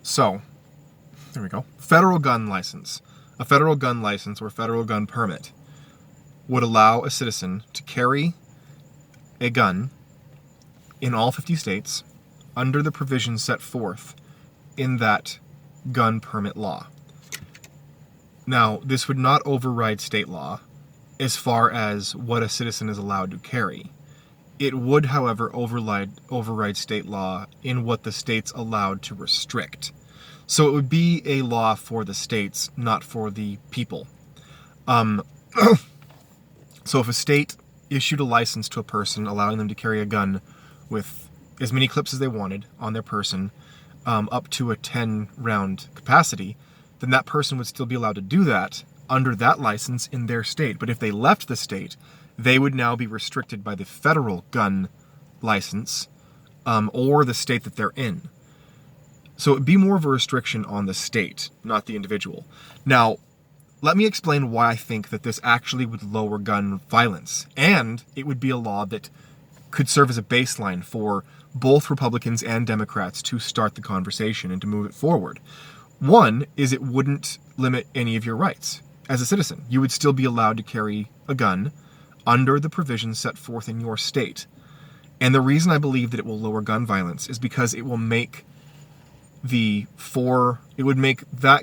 So, there we go. Federal gun license. A federal gun license or federal gun permit would allow a citizen to carry a gun in all 50 states under the provisions set forth in that gun permit law. Now, this would not override state law as far as what a citizen is allowed to carry. It would, however, override state law in what the state's allowed to restrict. So it would be a law for the states, not for the people. So if a state issued a license to a person allowing them to carry a gun with as many clips as they wanted on their person, up to a 10-round capacity, then that person would still be allowed to do that under that license in their state. But if they left the state, they would now be restricted by the federal gun license or the state that they're in. So it would be more of a restriction on the state, not the individual. Now, let me explain why I think that this actually would lower gun violence, and it would be a law that could serve as a baseline for both Republicans and Democrats to start the conversation and to move it forward. One is it wouldn't limit any of your rights as a citizen. You would still be allowed to carry a gun under the provisions set forth in your state. And the reason I believe that it will lower gun violence is because it will make that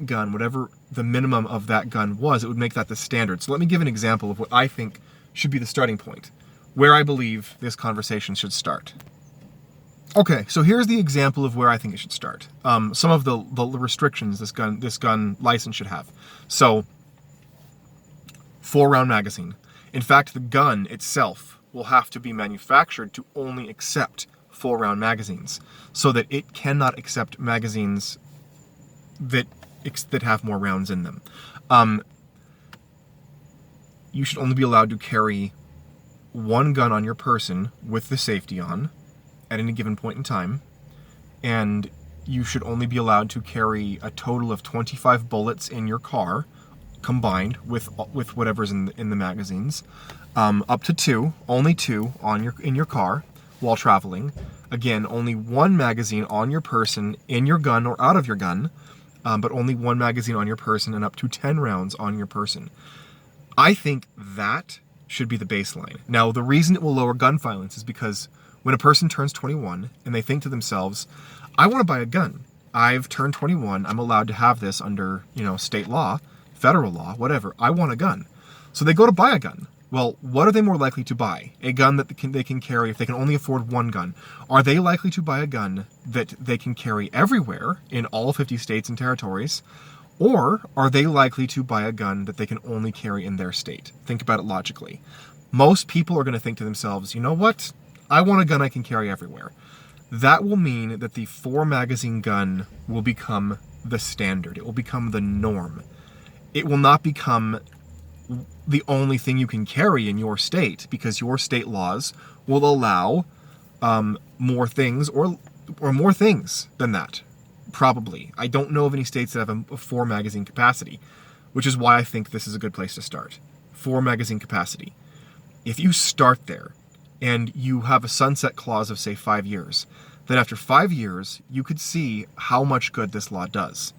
gun, whatever the minimum of that gun was, it would make that the standard. So let me give an example of what I think should be the starting point, where I believe this conversation should start. Okay, so here's the example of where I think it should start. Some of the restrictions this gun license should have. So, 4-round magazine. In fact, the gun itself will have to be manufactured to only accept 4-round magazines, so that it cannot accept magazines that have more rounds in them. You should only be allowed to carry one gun on your person with the safety on at any given point in time, and you should only be allowed to carry a total of 25 bullets in your car, combined with whatever's in the magazines, up to only two in your car while traveling. Again, only one magazine on your person, in your gun or out of your gun, but only one magazine on your person and up to 10 rounds on your person. I think that should be the baseline. Now, the reason it will lower gun violence is because when a person turns 21 and they think to themselves, I want to buy a gun. I've turned 21. I'm allowed to have this under, state law, federal law, whatever. I want a gun. So they go to buy a gun. Well, what are they more likely to buy? A gun that they can carry if they can only afford one gun. Are they likely to buy a gun that they can carry everywhere in all 50 states and territories? Or are they likely to buy a gun that they can only carry in their state? Think about it logically. Most people are going to think to themselves, you know what? I want a gun I can carry everywhere. That will mean that the 4-magazine gun will become the standard. It will become the norm. It will not become the only thing you can carry in your state, because your state laws will allow more things or more things than that. Probably. I don't know of any states that have a 4-magazine capacity, which is why I think this is a good place to start. 4-magazine capacity. If you start there and you have a sunset clause of, say, 5 years, then after 5 years, you could see how much good this law does.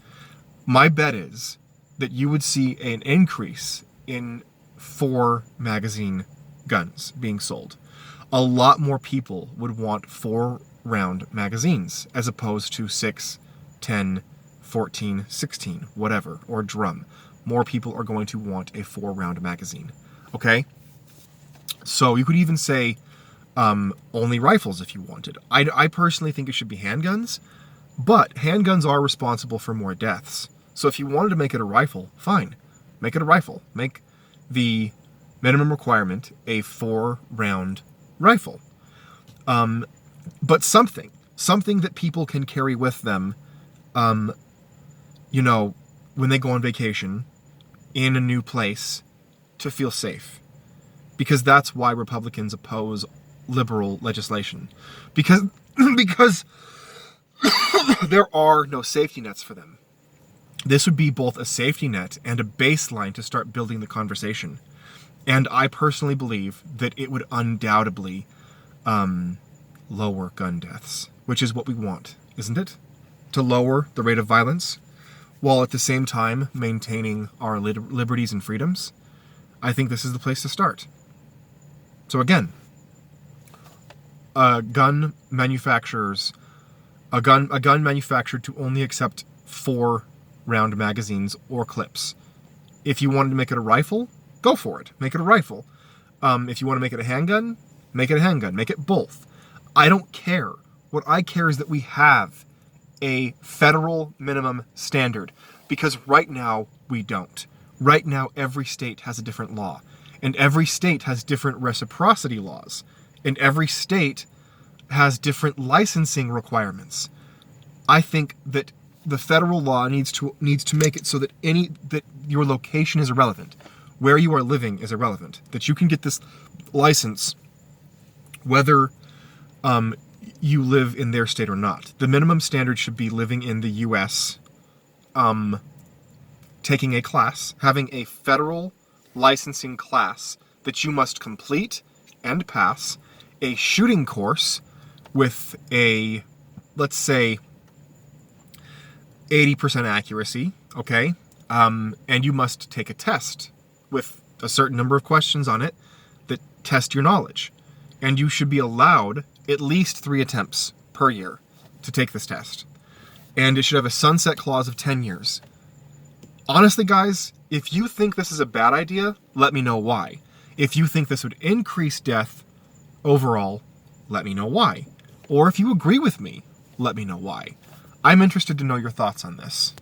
My bet is that you would see an increase in 4-magazine guns being sold. A lot more people would want 4-round magazines as opposed to 6, 10, 14, 16, whatever, or drum. More people are going to want a 4-round magazine. Okay? So you could even say only rifles if you wanted. I personally think it should be handguns, but handguns are responsible for more deaths. So if you wanted to make it a rifle, fine. Make it a rifle. Make the minimum requirement a 4-round rifle. But something that people can carry with them, when they go on vacation in a new place to feel safe. Because that's why Republicans oppose liberal legislation. Because there are no safety nets for them. This would be both a safety net and a baseline to start building the conversation. And I personally believe that it would undoubtedly lower gun deaths, which is what we want, isn't it? to lower the rate of violence, while at the same time maintaining our liberties and freedoms, I think this is the place to start. So again, a gun manufactured to only accept 4-round magazines or clips. If you wanted to make it a rifle, go for it. Make it a rifle. If you want to make it a handgun, make it a handgun. Make it both. I don't care. What I care is that we have a federal minimum standard, because right now we don't. Right now every state has a different law, and every state has different reciprocity laws, and every state has different licensing requirements. I think that the federal law needs to make it so that that your location is irrelevant, where you are living is irrelevant, that you can get this license whether you live in their state or not. The minimum standard should be living in the U.S., taking a class, having a federal licensing class that you must complete and pass, a shooting course with a, let's say, 80% accuracy, okay? And you must take a test with a certain number of questions on it that test your knowledge. And you should be allowed at least 3 attempts per year to take this test. And it should have a sunset clause of 10 years. Honestly, guys, if you think this is a bad idea, let me know why. If you think this would increase death overall, let me know why. Or if you agree with me, let me know why. I'm interested to know your thoughts on this.